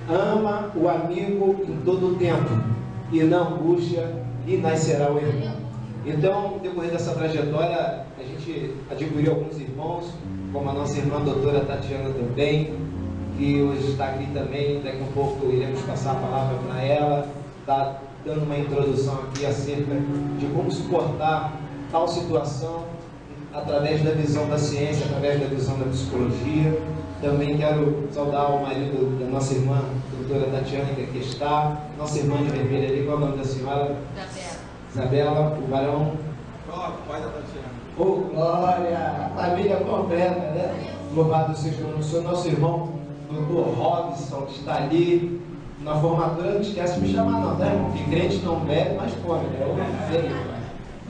ama o amigo em todo o tempo, e na angústia lhe nascerá o irmão. Então, no decorrer dessa trajetória, a gente adquiriu alguns irmãos, como a nossa irmã doutora Tatiana também, que hoje está aqui também. Daqui a um pouco iremos passar a palavra para ela, está dando uma introdução aqui acerca de como suportar tal situação através da visão da ciência, através da visão da psicologia. Também quero saudar o marido da nossa irmã, doutora Tatiana, que aqui está, nossa irmã de vermelho ali. Qual é o nome da senhora? Isabela, o varão. Pai da Tatiana. Oh, glória! Família completa, né? Louvado seja o nome do Senhor. Nosso irmão, doutor Robson, que está ali na formatura. Não esquece de me chamar, não, tá, irmão? Que crente não bebe, mas come, né? Eu sei,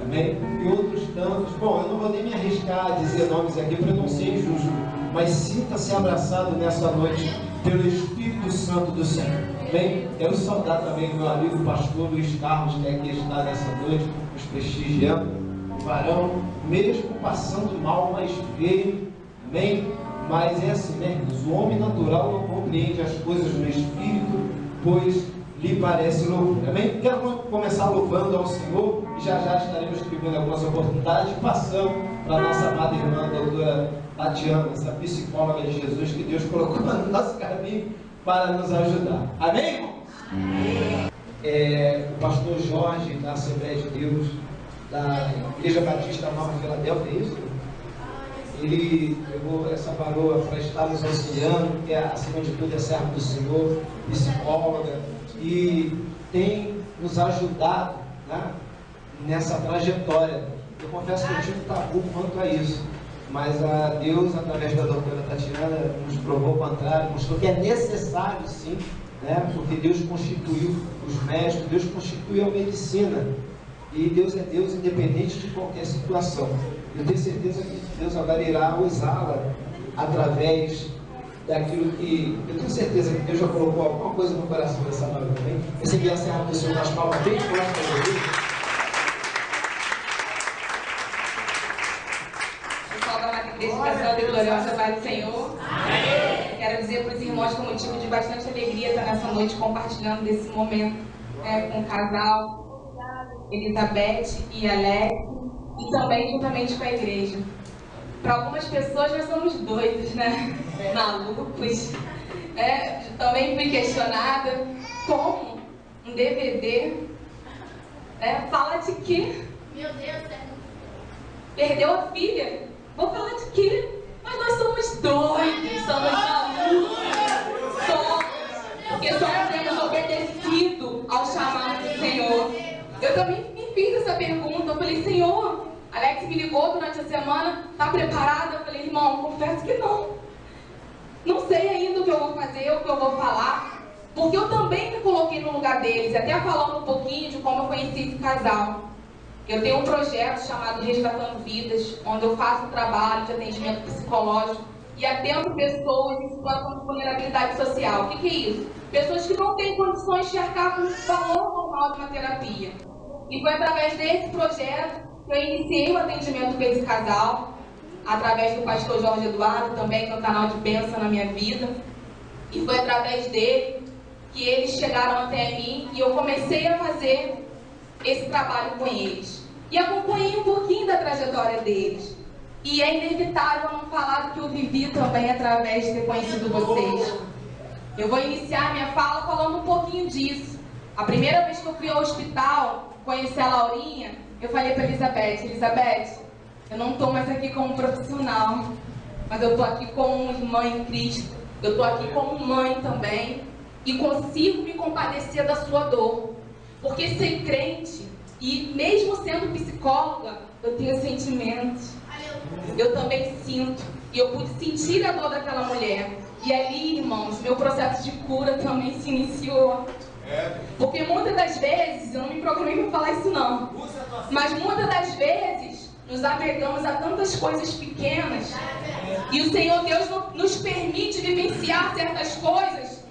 amém? E outros tantos. Bom, eu não vou nem me arriscar a dizer nomes aqui para não ser injusto, mas sinta-se abraçado nessa noite pelo Espírito Santo do Senhor. Bem, quero saudar também meu amigo pastor Luiz Carlos, que aqui está nessa noite, nos prestigiando, o varão, mesmo passando mal, mas veio, amém? Mas é assim, né, irmãos? O homem natural não compreende as coisas no Espírito, pois lhe parece loucura, amém? Quero começar louvando ao Senhor, e já estaremos escrevendo algumas oportunidades, passando para a nossa amada irmã, doutora Tatiana, essa psicóloga de Jesus que Deus colocou no nosso caminho para nos ajudar. Amém, irmãos? Amém. O pastor Jorge, da Assembleia de Deus, da Igreja Batista Nova Filadélfia, é isso? Ele pegou essa varoa para estar nos auxiliando, que acima de tudo é servo do Senhor, psicóloga, e tem nos ajudado, né, nessa trajetória. Eu confesso que eu tive tabu quanto a isso, mas a Deus, através da doutora Tatiana, nos provou o contrário, mostrou que é necessário sim, né, porque Deus constituiu os médicos, Deus constituiu a medicina, e Deus é Deus independente de qualquer situação. Eu tenho certeza que Deus agora irá usá-la através daquilo que... Eu tenho certeza que Deus já colocou alguma coisa no coração dessa nova também. Recebi a serra do Senhor nas palmas bem forte para Deus. Pessoal da Magnificação e Gloriosa Pai do Senhor. Amém. Quero dizer para os irmãos que é motivo de bastante alegria estar nessa noite compartilhando desse momento, né, com o casal Elizabeth e Alex, e também juntamente com a igreja. Para algumas pessoas nós somos doidos, né? Malucos. Também fui questionada como um DVD fala de quê? Meu Deus, perdeu a filha? Vou falar de quê? Mas nós somos doidos, somos malucos. Porque só temos obedecido ao chamado do Senhor. Eu também me fiz essa pergunta. Eu falei, Senhor, Alex me ligou durante a semana, tá preparada? Eu falei, irmão, confesso que não. Não sei ainda o que eu vou fazer, o que eu vou falar, porque eu também me coloquei no lugar deles, até falando um pouquinho de como eu conheci esse casal. Eu tenho um projeto chamado Resgatando Vidas, onde eu faço um trabalho de atendimento psicológico e atendo pessoas em situação de vulnerabilidade social. O que é isso? Pessoas que não têm condições de arcar com o valor normal de uma terapia. E foi através desse projeto que eu iniciei o atendimento com esse casal, através do pastor Jorge Eduardo, também no canal de Bênção na Minha Vida. E foi através dele que eles chegaram até mim e eu comecei a fazer esse trabalho com eles. E acompanhei um pouquinho da trajetória deles. E é inevitável não falar do que eu vivi também através de ter conhecido vocês. Eu vou iniciar minha fala falando um pouquinho disso. A primeira vez que eu fui ao hospital, conhecer a Laurinha, eu falei para Elizabeth, eu não estou mais aqui como profissional, mas eu estou aqui como irmã em Cristo. Eu estou aqui como mãe também e consigo me compadecer da sua dor. Porque ser crente e mesmo sendo psicóloga, eu tenho sentimentos. Eu também sinto. E eu pude sentir a dor daquela mulher. E ali, irmãos, meu processo de cura também se iniciou. Porque muitas das vezes, eu não me programei para falar isso não, mas muitas das vezes nos apegamos a tantas coisas pequenas e o Senhor Deus nos permite vivenciar certas coisas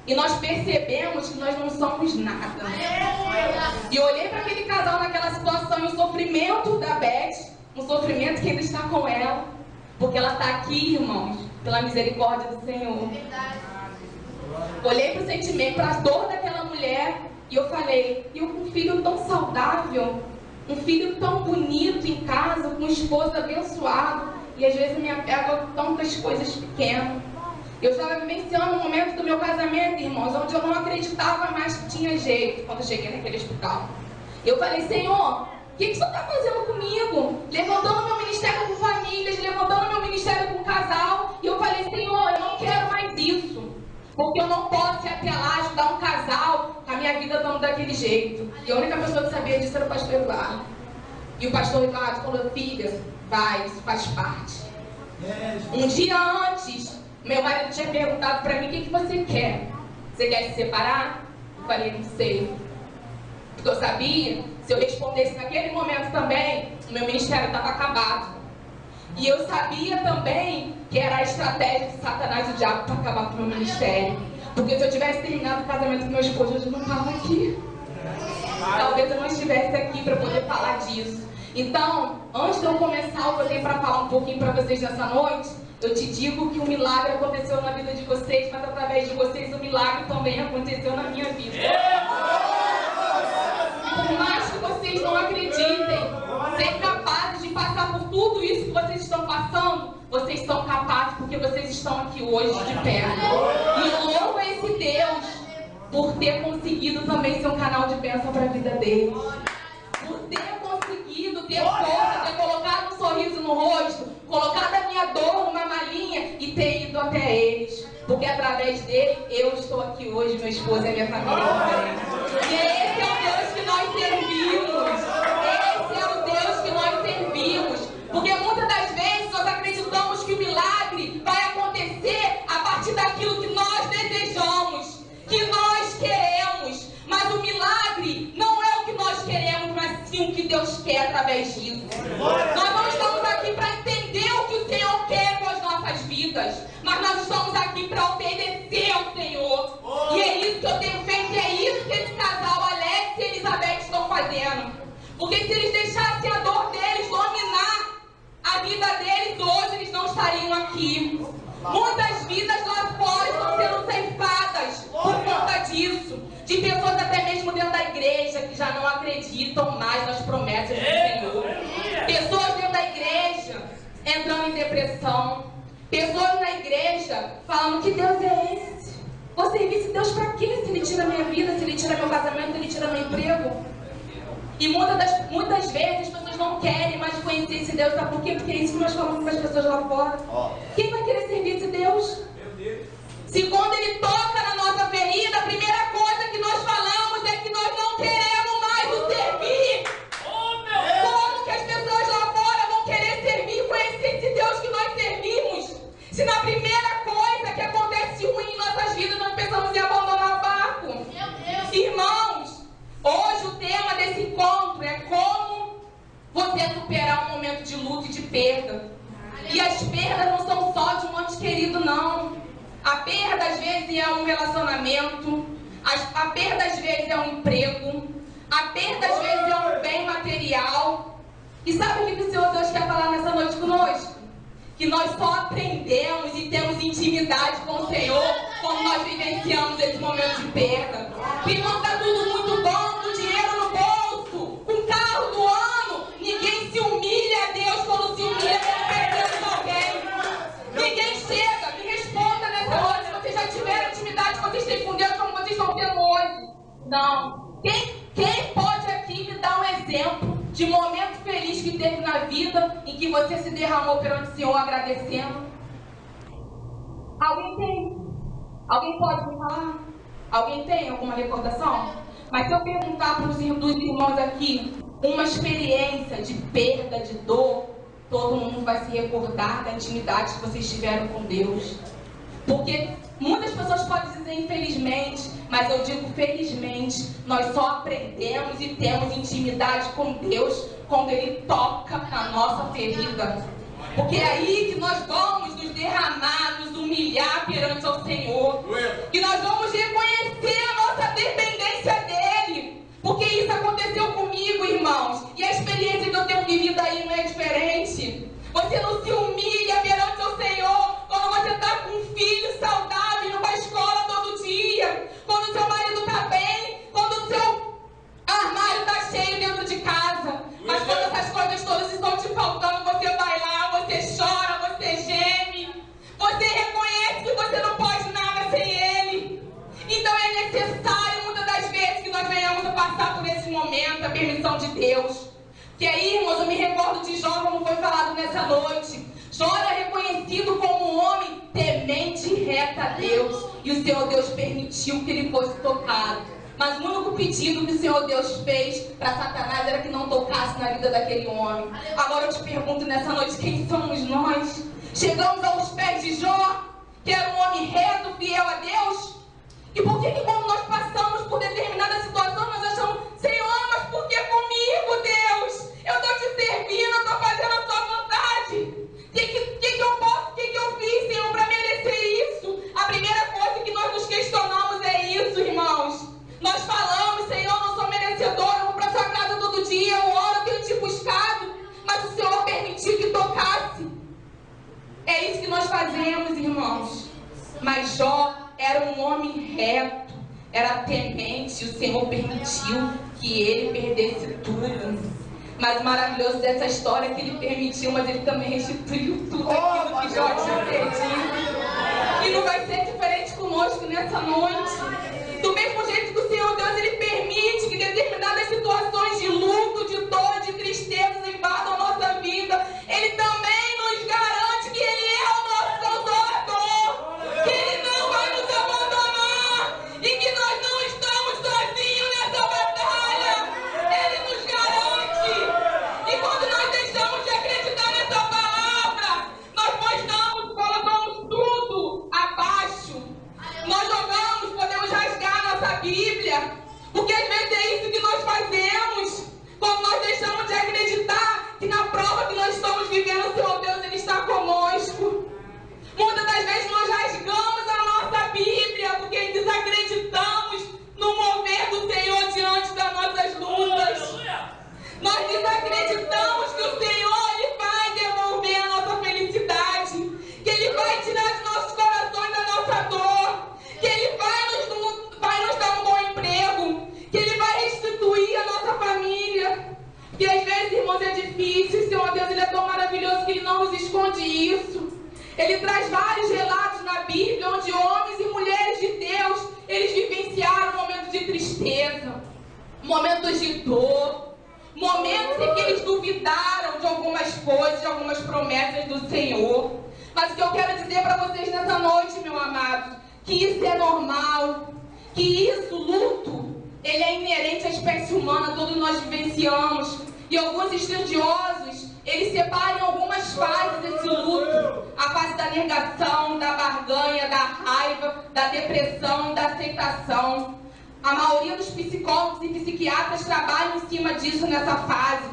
e nós percebemos que nós não somos nada. E eu olhei para aquele casal naquela situação e o sofrimento da Beth, um sofrimento que ainda está com ela, porque ela está aqui, irmãos, pela misericórdia do Senhor. Olhei para o sentimento, para a dor daquela mulher e eu falei, eu com um filho tão saudável, um filho tão bonito em casa, com um esposo abençoado, e às vezes me apego a tantas coisas pequenas. Eu estava vivenciando um momento do meu casamento, irmãos, onde eu não acreditava mais que tinha jeito quando eu cheguei naquele hospital. Eu falei, Senhor, o que você está fazendo comigo? Levantando meu ministério com famílias, levantando meu ministério com casal. E eu falei, Senhor, eu não quero mais isso. Porque eu não posso ir até lá ajudar um casal, a minha vida estando daquele jeito. E a única pessoa que sabia disso era o pastor Eduardo. E o pastor Eduardo falou, filha, vai, isso faz parte. Um dia antes, meu marido tinha perguntado para mim, o que você quer? Você quer se separar? Eu falei, não sei. Porque eu sabia, se eu respondesse naquele momento também, o meu ministério estava acabado. E eu sabia também que era a estratégia de Satanás e o diabo para acabar com o meu ministério. Porque se eu tivesse terminado o casamento com meu esposo, hoje eu não estava aqui. Talvez eu não estivesse aqui para poder falar disso. Então, antes de eu começar o que eu tenho para falar um pouquinho para vocês nessa noite, eu te digo que o milagre aconteceu na vida de vocês, mas através de vocês o milagre também aconteceu na minha vida. Por mais que vocês não acreditem, ser capazes de passar por tudo isso que vocês estão passando, vocês são capazes porque vocês estão aqui hoje de pé. E louvo a esse Deus por ter conseguido também ser um canal de bênção para a vida deles. Por ter conseguido ter força, ter colocado um sorriso no rosto, colocado a minha dor numa malinha e ter ido até eles. Porque através dele eu estou aqui hoje, meu esposo e a minha família também. E esse é o Deus que nós servimos. Esse é o Deus que nós servimos. Porque muitas das vezes nós acreditamos que o milagre vai acontecer a partir daquilo que nós desejamos, que nós queremos. Mas o milagre não é o que nós queremos, mas sim o que Deus quer através disso. Nós não estamos aqui para entender o que o Senhor quer com as nossas vidas, mas nós estamos aqui para obedecer ao Senhor. E é isso que eu tenho feito, e é isso que esse casal, Alex e Elizabeth, estão fazendo. Porque se eles deixassem a dor deles dominar a vida deles hoje, eles não estariam aqui. Muitas vidas lá fora estão sendo ceifadas por conta disso. De pessoas até mesmo dentro da igreja que já não acreditam mais nas promessas do Senhor. Pessoas dentro da igreja entrando em depressão. Pessoas na igreja falando que Deus é esse. Vou servir esse Deus pra quê? Se Ele tira minha vida, se Ele tira meu casamento, se Ele tira meu emprego. E muitas vezes as pessoas não querem mais conhecer esse Deus. Sabe por quê? Porque é isso que nós falamos para as pessoas lá fora. Quem vai querer servir esse Deus? Se quando Ele toca na nossa ferida, a primeira coisa que nós falamos é que nós não queremos mais o servir. Como que as pessoas lá fora vão querer servir e conhecer esse Deus que nós servimos? Se na primeira coisa que acontece ruim em nossas vidas, nós pensamos em abandonar o barco. Irmãos, hoje o tema desse encontro é como você superar um momento de luto e de perda. E as perdas não são só de um ente querido, não. A perda às vezes é um relacionamento, a perda às vezes é um emprego, a perda às vezes é um bem material. E sabe o que o Senhor Deus quer falar nessa noite conosco? Que nós só aprendemos e temos intimidade com o Senhor quando nós vivenciamos esse momento de perda. E não está tudo muito bom, com dinheiro no bolso, com carro do ano. Ninguém se humilha a Deus quando se humilha quando perdemos alguém. Ninguém chega, me responda nessa noite se vocês já tiveram intimidade que vocês têm com Deus como vocês estão tendo hoje. Não. Quem pode aqui me dar um exemplo de momento feliz que teve na vida em que você se derramou perante o Senhor agradecendo? Alguém tem? Alguém pode me falar? Alguém tem alguma recordação? Mas se eu perguntar para os irmãos aqui uma experiência de perda, de dor, todo mundo vai se recordar da intimidade que vocês tiveram com Deus. Porque muitas pessoas podem dizer infelizmente, mas eu digo felizmente, nós só aprendemos e temos intimidade com Deus quando Ele toca na nossa ferida. Porque é aí que nós vamos nos derramar, nos humilhar perante o Senhor. Que nós vamos reconhecer a nossa dependência dEle. Porque isso aconteceu comigo, irmãos. E a experiência que eu tenho vivido aí não é diferente. Você não se humilha perante o Senhor quando você está com um filho saudável indo para a escola todo dia. permissão de Deus. Que aí, irmãos, eu me recordo de Jó, como foi falado nessa noite. Jó era reconhecido como um homem temente e reto a Deus. E o Senhor Deus permitiu que ele fosse tocado. Mas o único pedido que o Senhor Deus fez para Satanás era que não tocasse na vida daquele homem. Agora eu te pergunto nessa noite, quem somos nós? Chegamos aos pés de Jó, que era um homem reto, fiel a Deus? E por que quando nós passamos por determinada situação, nós achamos, Senhor, mas por que comigo, Deus? Eu estou te servindo, eu estou fazendo a tua vontade. O que eu posso, o que eu fiz, Senhor, para merecer isso? A primeira coisa que nós nos questionamos é isso, irmãos. Nós falamos, Senhor, não sou merecedor, eu vou para a sua casa todo dia, eu oro, eu tenho te buscado, mas o Senhor permitiu que tocasse. É isso que nós fazemos, irmãos. Mas Jó era um homem reto, era temente, e o Senhor permitiu que ele perdesse tudo. Mas o maravilhoso dessa história é que ele permitiu, mas ele também restituiu tudo aquilo que Jó tinha perdido. E não vai ser diferente conosco nessa noite. Do mesmo jeito que o Senhor Deus, ele permite que determinadas situações de luto, de dor, de tristeza invadam a nossa vida, ele também nos garante que ele é o nosso consolador, que ele não vai nos abandonar e que nós não estamos sozinhos nessa batalha. Ele nos garante. E quando nós deixamos de acreditar nessa palavra, nós colocamos tudo abaixo. Nós jogamos, podemos rasgar nossa Bíblia, porque às vezes é isso que nós fazemos. Quando nós deixamos de acreditar que na prova que nós estamos vivendo, o Senhor Deus, ele está conosco. Muitas das vezes nós rasgamos a nossa Bíblia porque desacreditamos no mover do Senhor diante das nossas lutas. Nós desacreditamos que o Senhor, ele vai devolver a nossa felicidade, que ele vai tirar de nossos corações a nossa dor, que ele vai nos dar um bom emprego, que ele vai restituir a nossa família. E às vezes, irmãos, é difícil. O Senhor Deus, ele é tão maravilhoso que ele não nos esconde isso. Ele traz vários relatos na Bíblia onde homens e mulheres de Deus, eles vivenciaram momentos de tristeza, momentos de dor, momentos em que eles duvidaram de algumas coisas, de algumas promessas do Senhor. Mas o que eu quero dizer para vocês nessa noite, meu amado, que isso é normal, que isso, luto, ele é inerente à espécie humana, todos nós vivenciamos. E alguns estudiosos, eles separam algumas fases desse luto. A fase da negação, da barganha, da raiva, da depressão, da aceitação. A maioria dos psicólogos e psiquiatras trabalham em cima disso nessa fase.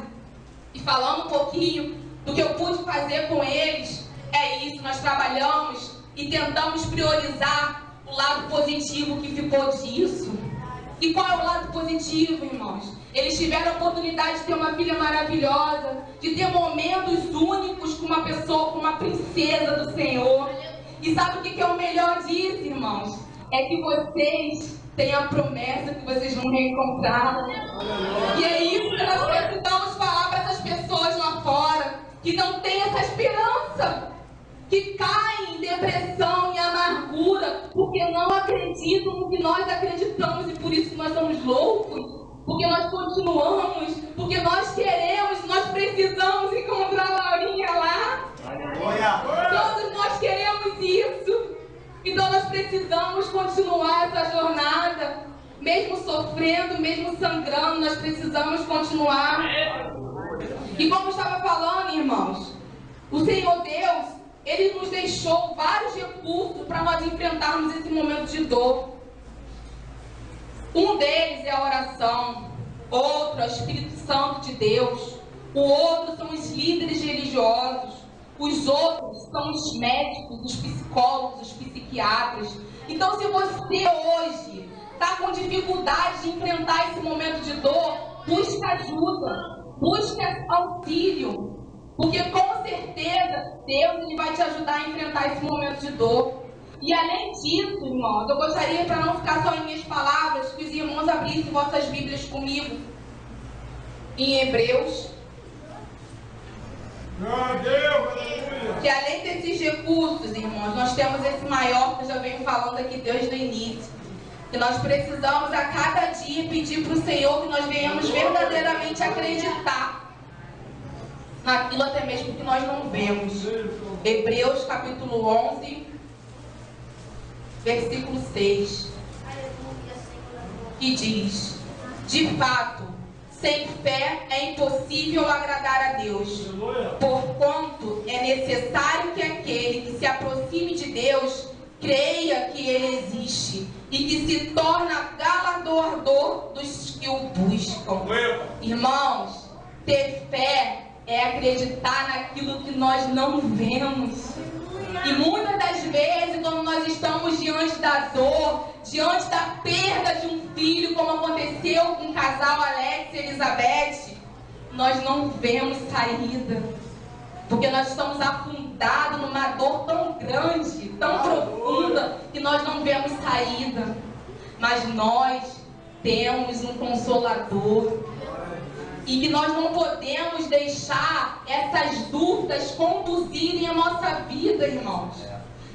E falando um pouquinho do que eu pude fazer com eles, é isso, nós trabalhamos e tentamos priorizar o lado positivo que ficou disso. E qual é o lado positivo, irmãos? Eles tiveram a oportunidade de ter uma filha maravilhosa, de ter momentos únicos com uma pessoa, com uma princesa do Senhor. E sabe o que é o melhor disso, irmãos? É que vocês têm a promessa que vocês vão reencontrar. E é isso que nós precisamos falar para essas pessoas lá fora, que não têm essa esperança, que caem em depressão e amargura, porque não acreditam no que nós acreditamos, e por isso que nós somos loucos, porque nós continuamos, porque nós queremos, nós precisamos encontrar a Laurinha lá. Todos nós queremos isso. Então nós precisamos continuar essa jornada, mesmo sofrendo, mesmo sangrando, nós precisamos continuar. E como eu estava falando, irmãos, o Senhor Deus, ele nos deixou vários recursos para nós enfrentarmos esse momento de dor. Um deles é a oração, outro é o Espírito Santo de Deus, o outro são os líderes religiosos, os outros são os médicos, os psicólogos, os psiquiatras. Então, se você hoje está com dificuldade de enfrentar esse momento de dor, busca ajuda, busca auxílio. Porque com certeza Deus, ele vai te ajudar a enfrentar esse momento de dor. E além disso, irmãos, eu gostaria, para não ficar só em minhas palavras, que os irmãos abrissem vossas Bíblias comigo em Hebreus. Que além desses recursos, irmãos, nós temos esse maior que eu já venho falando aqui desde o início, que nós precisamos a cada dia pedir para o Senhor que nós venhamos verdadeiramente acreditar naquilo até mesmo que nós não vemos. Hebreus capítulo 11, versículo 6, que diz: de fato, sem fé é impossível agradar a Deus, porquanto é necessário que aquele que se aproxime de Deus creia que Ele existe e que se torna galardoador dos que o buscam. Irmãos, ter fé é acreditar naquilo que nós não vemos. E muitas das vezes, quando nós estamos diante da dor, diante da perda de um filho, como aconteceu com o casal Alex e Elizabeth, nós não vemos saída. Porque nós estamos afundados numa dor tão grande, tão profunda, que nós não vemos saída. Mas nós temos um Consolador. E que nós não podemos deixar essas dúvidas conduzirem a nossa vida, irmãos.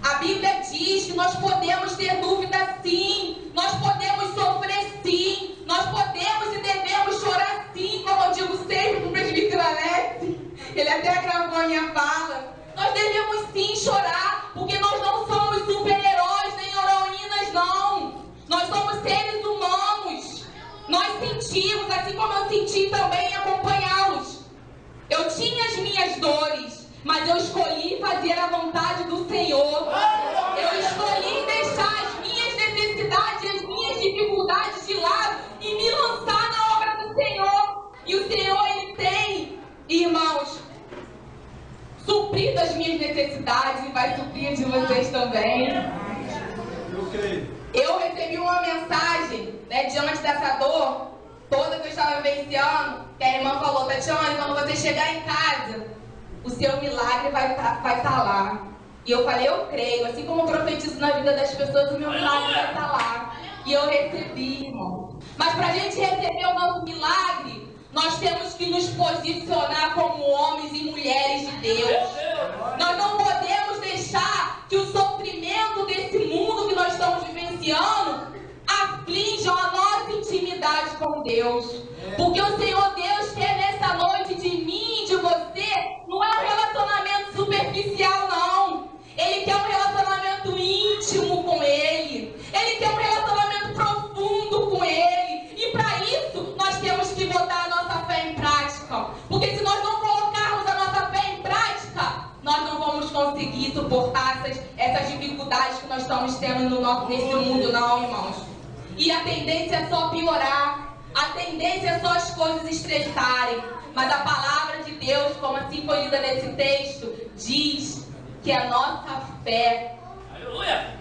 A Bíblia diz que nós podemos ter dúvida sim, nós podemos sofrer sim, nós podemos e devemos chorar sim, como eu digo sempre para o presbítero Alex, ele até gravou a minha fala. Nós devemos sim chorar, porque nós não somos super-heróis nem heroínas, não. Nós somos seres humanos. Nós sentimos, assim como eu senti também em acompanhá-los. Eu tinha as minhas dores, mas eu escolhi fazer a vontade do Senhor. Eu escolhi deixar as minhas necessidades, as minhas dificuldades de lado e me lançar na obra do Senhor. E o Senhor, Ele tem, irmãos, suprido as minhas necessidades e vai suprir de vocês também. Eu creio. Eu recebi uma mensagem, diante dessa dor toda que eu estava vivenciando, que a irmã falou: Tatiane, quando você chegar em casa, o seu milagre vai estar lá. E eu falei: eu creio, assim como eu profetizo na vida das pessoas, o meu milagre vai estar lá. E eu recebi, irmão. Mas para a gente receber o nosso milagre, nós temos que nos posicionar como homens e mulheres de Deus. Nós não podemos deixar que o sofrimento desse mundo que nós estamos vivenciando aflijam a nossa intimidade com Deus. Porque o Senhor Deus quer nessa noite de mim e de você, não é um relacionamento superficial, não. Ele quer um relacionamento íntimo com Ele. Ele quer um relacionamento profundo com Ele. E para isso, nós temos que botar a nossa fé em prática. Porque se nós não colocarmos a nossa fé em prática, nós não vamos conseguir suportar essas dificuldades que nós estamos tendo nesse mundo, não, irmãos. E a tendência é só piorar. A tendência é só as coisas estreitarem. Mas a palavra de Deus, como assim foi lida nesse texto, diz que a nossa fé,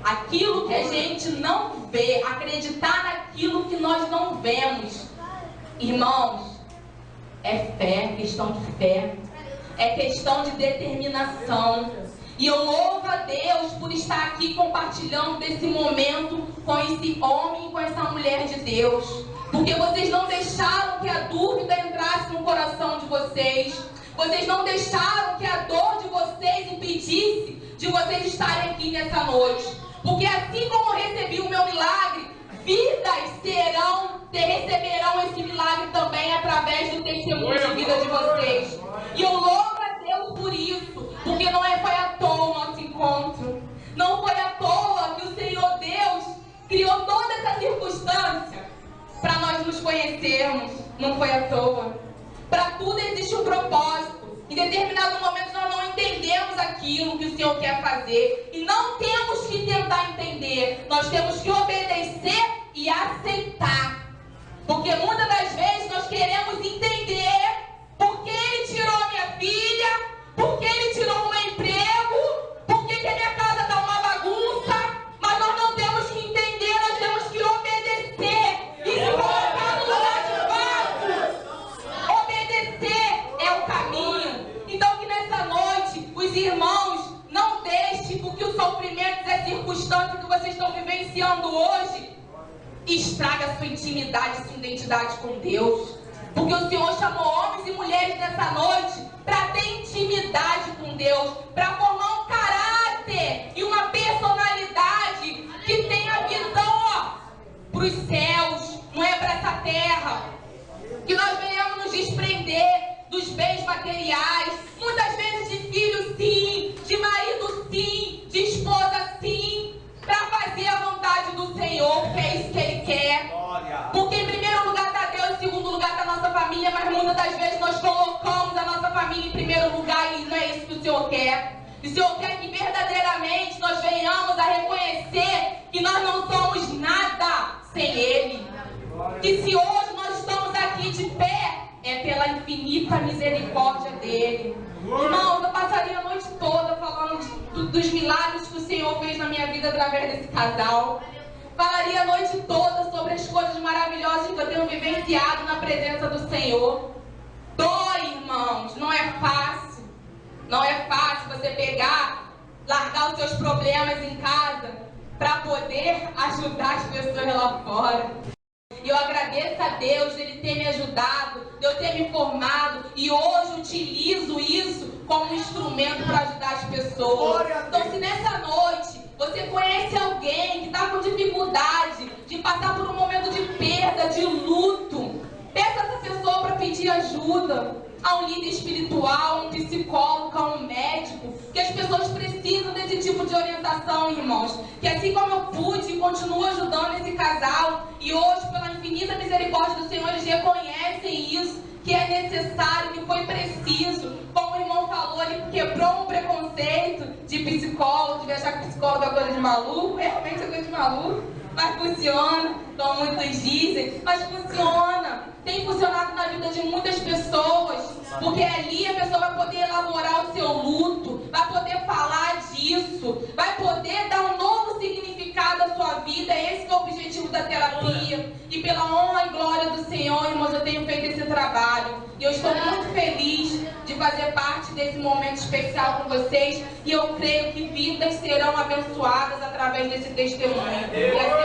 aquilo que a gente não vê, acreditar naquilo que nós não vemos, irmãos, é fé, questão de fé, é questão de determinação. E eu louvo a Deus por estar aqui compartilhando desse momento com esse homem e com essa mulher de Deus. Porque vocês não deixaram que a dúvida entrasse no coração de vocês. Vocês não deixaram que a dor de vocês impedisse de vocês estarem aqui nessa noite. Porque assim como eu recebi o meu milagre, vidas receberão esse milagre também através do testemunho de vida de vocês. E eu louvo a Deus por isso. Porque não foi à toa o nosso encontro. Não foi à toa que o Senhor Deus criou toda essa circunstância para nós nos conhecermos. Não foi à toa. Para tudo existe um propósito. Em determinado momento nós não entendemos aquilo que o Senhor quer fazer. E não temos que tentar entender. Nós temos que obedecer e aceitar. Porque muitas das vezes nós queremos entender por que Ele tirou a minha filha, por que Ele tirou o meu emprego, por que a minha casa está uma bagunça. Mas nós não temos que entender, nós temos que obedecer e se colocar no lugar de fato. Obedecer é o caminho. Então que nessa noite os irmãos não deixem porque o sofrimento e a circunstância que vocês estão vivenciando hoje estraga a sua intimidade, a sua identidade com Deus. Porque o Senhor chamou homens e mulheres nessa noite para ter intimidade com Deus, para formar um caráter e uma personalidade que tenha visão para os céus, não é para essa terra. Que nós venhamos nos desprender dos bens materiais, muitas vezes de filho sim, de marido sim, de esposa sim, para fazer a vontade do Senhor, porque é isso que Ele quer. Porque em primeiro lugar está Deus, em segundo lugar está a nossa família, mas muitas das vezes nós colocamos a nossa família em primeiro lugar e não é isso que o Senhor quer. E o Senhor quer que verdadeiramente nós venhamos a reconhecer que nós não somos nada sem Ele. Que se hoje nós estamos aqui de pé, é pela infinita misericórdia dEle. Irmãos, eu passaria a noite toda falando dos milagres que o Senhor fez na minha vida através desse casal. Falaria a noite toda sobre as coisas maravilhosas que eu tenho vivenciado na presença do Senhor. Dói, irmãos, não é fácil. Não é fácil você pegar, largar os seus problemas em casa para poder ajudar as pessoas lá fora. E eu agradeço a Deus de Ele ter me ajudado, de eu ter me formado e hoje utilizo isso como instrumento para ajudar as pessoas. Então, se nessa noite você conhece alguém que está com dificuldade de passar por um momento de perda, de luto, peça essa pessoa para pedir ajuda a um líder espiritual, um psicólogo, a um médico, que as pessoas precisam desse tipo de orientação, irmãos. Que assim como eu pude e continuo ajudando esse casal, e hoje, pela infinita misericórdia do Senhor, eles reconhecem isso, que é necessário, que foi preciso. Como o irmão falou, ele quebrou um preconceito de psicólogo, de achar que psicólogo é coisa de maluco. Realmente é coisa de maluco, mas funciona, como muitos dizem, mas funciona. Tem funcionado na vida de muitas pessoas, porque ali a pessoa vai poder elaborar o seu luto, vai poder falar disso, vai poder dar um novo significado à sua vida. Esse que é o objetivo da terapia. E pela honra e glória do Senhor, irmãos, eu tenho feito esse trabalho. E eu estou muito feliz de fazer parte desse momento especial com vocês. E eu creio que vidas serão abençoadas através desse testemunho. E assim